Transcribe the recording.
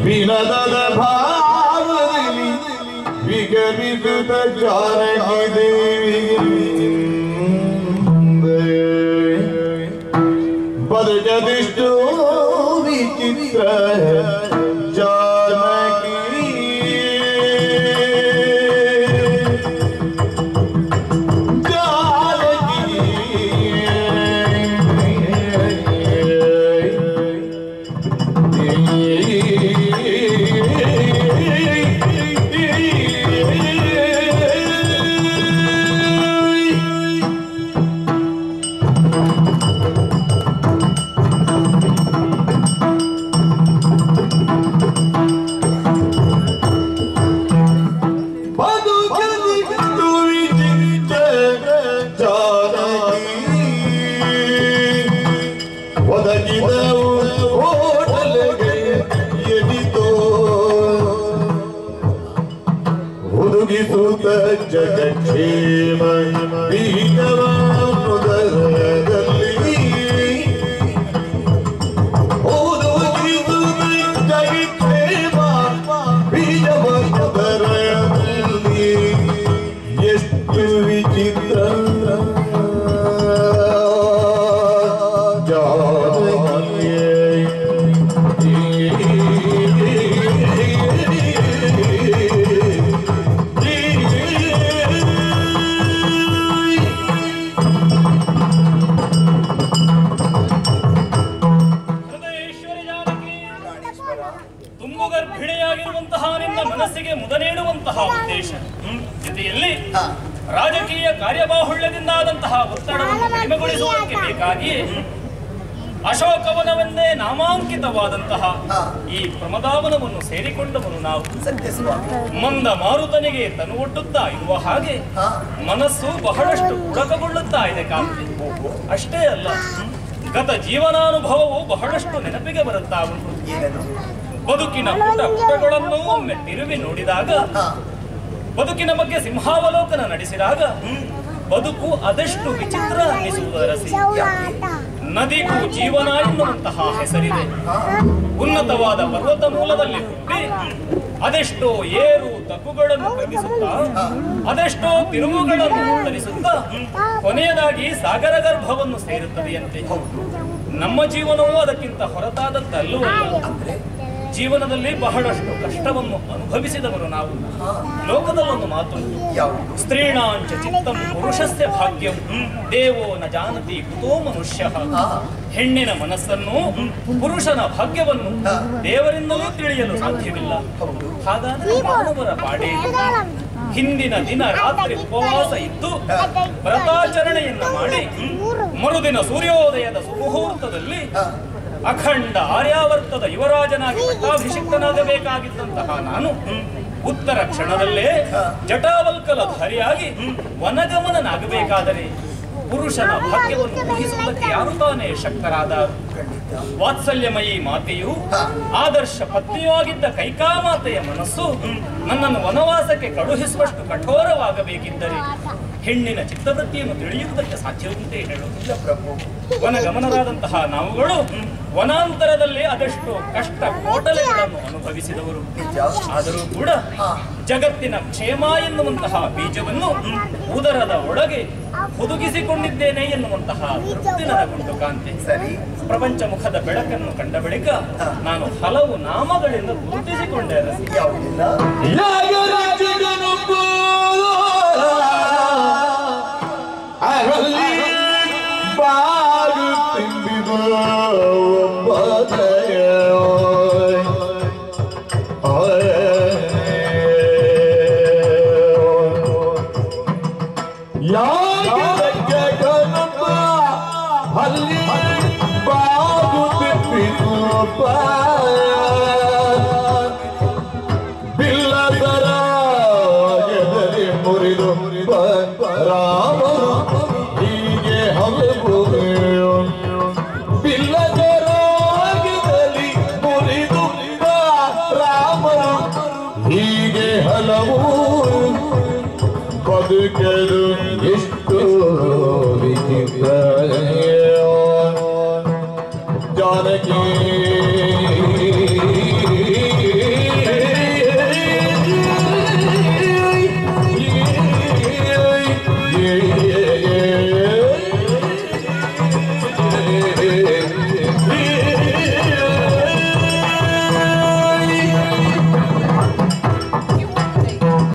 ವಿನದದ ಭಾವದಲ್ಲಿ ವಿಗಮಿಸುತ್ತ ಜಾನಕಿ ದೇವಿ ಬದುಕದಿಷ್ಟು ವಿಚಿತ್ರ ಜಾನಕಿ ಜಗಕ್ಷೇಮ ಬೀಜವ ಮುದರದಲ್ಲಿ ಓದುವುದಿಸುತ್ತ ಜಗಕ್ಷೇಮ ಬೀಜವ ಮುದರದಲ್ಲಿ ಎಷ್ಟು ವಿಚಿತ್ರ ಮನಸ್ಸಿಗೆ ಮುದನೇಡುವಂತಹ ಉದ್ದೇಶ ಜೊತೆಯಲ್ಲಿ ರಾಜಕೀಯ ಕಾರ್ಯಬಾಹುಳ್ಯದಿಂದಾದಂತಹ ಒತ್ತಡವನ್ನು ಕಡಿಮೆಗೊಳಿಸುವುದಕ್ಕೆ ಬೇಕಾಗಿ ಅಶೋಕವನವೆಂದೇ ನಾಮಾಂಕಿತವಾದಂತಹ ಈ ಪ್ರಮದಾವನವನ್ನು ಸೇರಿಕೊಂಡವನು ನಾವು. ಮಂದ ಮಾರುತನಿಗೆ ತನು ಒಡ್ಡುತ್ತಾ ಇರುವ ಹಾಗೆ ಮನಸ್ಸು ಬಹಳಷ್ಟು ಪುಳಕಗೊಳ್ಳುತ್ತಾ ಇದೆ ಕಾಂತಿ. ಅಷ್ಟೇ ಅಲ್ಲ, ಗತ ಜೀವನಾನುಭವವು ಬಹಳಷ್ಟು ನೆನಪಿಗೆ ಬರುತ್ತಾ ಉಂಟು. ಬದುಕಿನ ಪುಟಗಳನ್ನು ಒಮ್ಮೆ ತಿರುವಿ ನೋಡಿದಾಗ, ಬದುಕಿನ ಬಗ್ಗೆ ಸಿಂಹಾವಲೋಕನ ನಡೆಸಿದಾಗ ಬದುಕು ಅದೆಷ್ಟು ವಿಚಿತ್ರ ಅನ್ನಿಸುವುದರಸಿ. ನದಿಗೂ ಜೀವನ ಎನ್ನುವಂತಹ ಹೆಸರಿದೆ. ಉನ್ನತವಾದ ಪರ್ವತ ಮೂಲದಲ್ಲಿ ಹುಟ್ಟಿ ಅದೆಷ್ಟೋ ಏರು ತಗ್ಗುಗಳನ್ನು ಕ್ರಮಿಸುತ್ತಾ ಅದೆಷ್ಟೋ ತಿರುವುಗಳನ್ನು ಧರಿಸುತ್ತಾ ಕೊನೆಯದಾಗಿ ಸಾಗರ ಗರ್ಭವನ್ನು ಸೇರುತ್ತದೆಯಂತೆ. ನಮ್ಮ ಜೀವನವೂ ಅದಕ್ಕಿಂತ ಹೊರತಾದದ್ದಲ್ಲೂ ಜೀವನದಲ್ಲಿ ಬಹಳಷ್ಟು ಕಷ್ಟವನ್ನು ಅನುಭವಿಸಿದವರು ನಾವು. ಲೋಕದಲ್ಲೊಂದು ಮಾತುಂಟು, ಸ್ತ್ರೀಣಾಂಚ ಚಿತ್ತಂ ಪುರುಷಸ್ಯ ಭಾಗ್ಯಂ ದೇವೋ ನ ಜಾನತಿ ಕುತೋ ಮನುಷ್ಯ. ಹೆಣ್ಣಿನ ಮನಸ್ಸನ್ನು, ಪುರುಷನ ಭಾಗ್ಯವನ್ನು ದೇವರಿಂದಲೂ ತಿಳಿಯಲು ಸಾಧ್ಯವಿಲ್ಲ. ಹಾಗಾದರೆ ಮಾನವರ ಪಾಡೇ ಹಿಂದಿನ ದಿನ ರಾತ್ರಿ ಉಪವಾಸ ಇದ್ದು ವ್ರತಾಚರಣೆಯನ್ನ ಮಾಡಿ ಮರುದಿನ ಸೂರ್ಯೋದಯದ ಸುಮುಹೂರ್ತದಲ್ಲಿ ಅಖಂಡ ಆರ್ಯಾವರ್ತದ ಯುವರಾಜನಾಗಿ ಪಟ್ಟಾಭಿಷಿಕ್ತನಾಗಬೇಕಾಗಿದ್ದಂತಹ ನಾನು ಉತ್ತರ ಕ್ಷಣದಲ್ಲೇ ಜಟಾವಲ್ಕಲ ಧಾರಿಯಾಗಿ ವನಗಮನನಾಗಬೇಕಾದರೆ ಪುರುಷನ ಭಾಗ್ಯವನ್ನು ಊಹಿಸುವುದಕ್ಕೆ ಯಾರು ತಾನೇ ಶಕ್ತರಾದ? ವಾತ್ಸಲ್ಯಮಯಿ ಮಾತೆಯು, ಆದರ್ಶ ಪತ್ನಿಯೂ ಆಗಿದ್ದ ಕೈಕಾಮಾತೆಯ ಮನಸ್ಸು ನನ್ನನ್ನು ವನವಾಸಕ್ಕೆ ಕಳುಹಿಸುವಷ್ಟು ಕಠೋರವಾಗಬೇಕಿದ್ದರೆ ಹೆಣ್ಣಿನ ಚಿತ್ತವೃತ್ತಿಯನ್ನು ತಿಳಿಯುವುದಕ್ಕೆ ಸಾಧ್ಯವುಂಟೇ ಹೇಳುವುದಿಲ್ಲ ಪ್ರಭು. ವನಗಮನರಾದಂತಹ ನಾವುಗಳು ವನಾಂತರದಲ್ಲಿ ಅದೆಷ್ಟು ಕಷ್ಟ ಕೋಟಲೆಗಳನ್ನು ಅನುಭವಿಸಿದವರು. ಆದರೂ ಕೂಡ ಜಗತ್ತಿನ ಕ್ಷೇಮ ಎನ್ನುವಂತಹ ಬೀಜವನ್ನು ಉದರದ ಒಳಗೆ ಹುದುಗಿಸಿಕೊಂಡಿದ್ದೇನೆ ಎನ್ನುವಂತಹ ತೃಪ್ತಿ ನನಗುಂಟು ಕಾಂತಿ. ಪ್ರಪಂಚ ಮುಖದ ಬೆಳಕನ್ನು ಕಂಡ ಬಳಿಕ ನಾನು ಹಲವು ನಾಮಗಳಿಂದ ಗುರುತಿಸಿಕೊಂಡೆ. जानकी